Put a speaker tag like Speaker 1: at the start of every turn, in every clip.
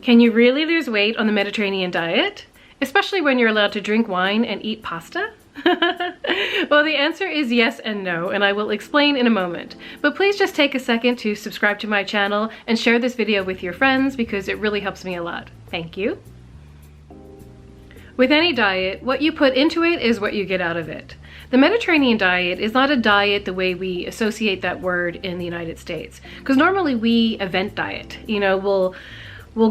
Speaker 1: Can you really lose weight on the Mediterranean diet? Especially when you're allowed to drink wine and eat pasta? Well, the answer is yes and no, and I will explain in a moment. But please just take a second to subscribe to my channel and share this video with your friends because it really helps me a lot. Thank you. With any diet, what you put into it is what you get out of it. The Mediterranean diet is not a diet the way we associate that word in the United States. Because normally we event diet. You know, we'll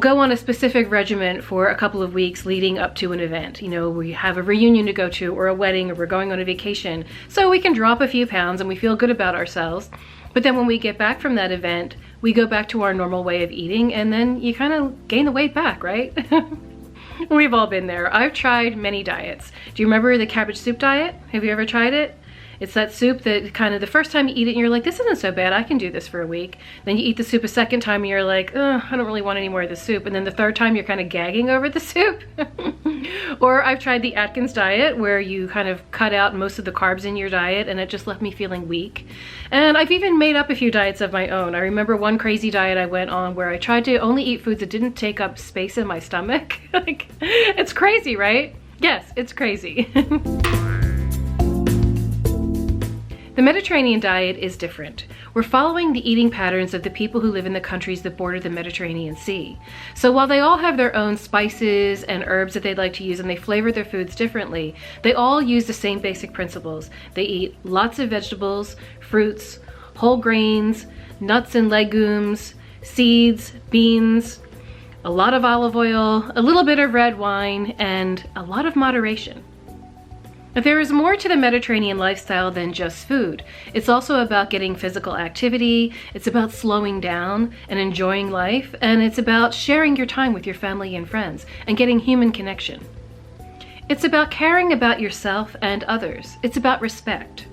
Speaker 1: go on a specific regimen for a couple of weeks leading up to an event. You know, we have a reunion to go to or a wedding or we're going on a vacation. So we can drop a few pounds and we feel good about ourselves. But then when we get back from that event, we go back to our normal way of eating and then you kind of gain the weight back, right? We've all been there. I've tried many diets. Do you remember the cabbage soup diet? Have you ever tried it? It's that soup that kind of the first time you eat it and you're like, this isn't so bad, I can do this for a week. Then you eat the soup a second time and you're like, I don't really want any more of the soup. And then the third time you're kind of gagging over the soup. Or I've tried the Atkins diet where you kind of cut out most of the carbs in your diet and it just left me feeling weak. And I've even made up a few diets of my own. I remember one crazy diet I went on where I tried to only eat foods that didn't take up space in my stomach. Like, it's crazy, right? Yes, it's crazy. The Mediterranean diet is different. We're following the eating patterns of the people who live in the countries that border the Mediterranean Sea. So while they all have their own spices and herbs that they like to use and they flavor their foods differently, they all use the same basic principles. They eat lots of vegetables, fruits, whole grains, nuts and legumes, seeds, beans, a lot of olive oil, a little bit of red wine, and a lot of moderation. But there is more to the Mediterranean lifestyle than just food. It's also about getting physical activity, it's about slowing down and enjoying life, and it's about sharing your time with your family and friends and getting human connection. It's about caring about yourself and others. It's about respect.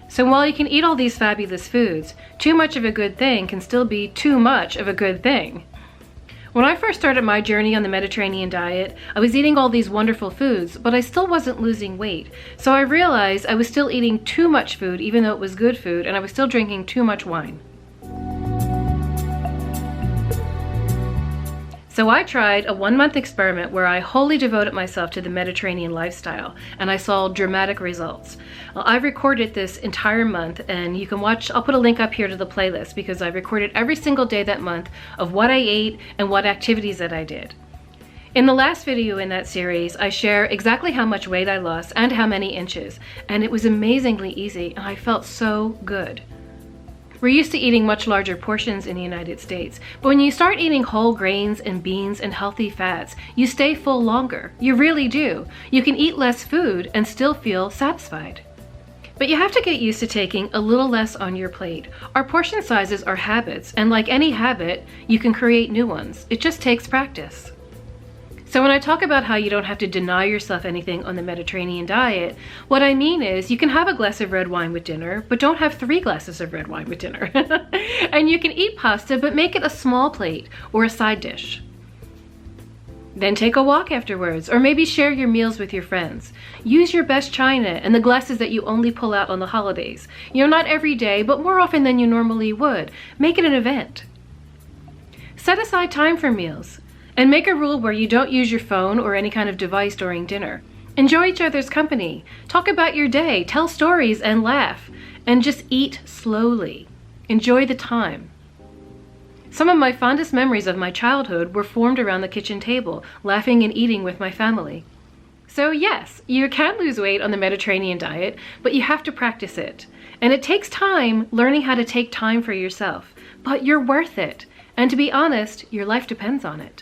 Speaker 1: So while you can eat all these fabulous foods, too much of a good thing can still be too much of a good thing. When I first started my journey on the Mediterranean diet, I was eating all these wonderful foods, but I still wasn't losing weight. So I realized I was still eating too much food, even though it was good food, and I was still drinking too much wine. So I tried a 1-month experiment where I wholly devoted myself to the Mediterranean lifestyle, and I saw dramatic results. Well, I recorded this entire month, and you can watch, I'll put a link up here to the playlist because I recorded every single day that month of what I ate and what activities that I did. In the last video in that series, I share exactly how much weight I lost and how many inches, and it was amazingly easy, and I felt so good. We're used to eating much larger portions in the United States, but when you start eating whole grains and beans and healthy fats, you stay full longer. You really do. You can eat less food and still feel satisfied. But you have to get used to taking a little less on your plate. Our portion sizes are habits, and like any habit, you can create new ones. It just takes practice. So when I talk about how you don't have to deny yourself anything on the Mediterranean diet, what I mean is you can have a glass of red wine with dinner, but don't have 3 glasses of red wine with dinner. And you can eat pasta, but make it a small plate or a side dish. Then take a walk afterwards, or maybe share your meals with your friends. Use your best china and the glasses that you only pull out on the holidays. You know, not every day, but more often than you normally would. Make it an event. Set aside time for meals. And make a rule where you don't use your phone or any kind of device during dinner. Enjoy each other's company. Talk about your day, tell stories and laugh. And just eat slowly. Enjoy the time. Some of my fondest memories of my childhood were formed around the kitchen table, laughing and eating with my family. So yes, you can lose weight on the Mediterranean diet, but you have to practice it. And it takes time learning how to take time for yourself. But you're worth it. And to be honest, your life depends on it.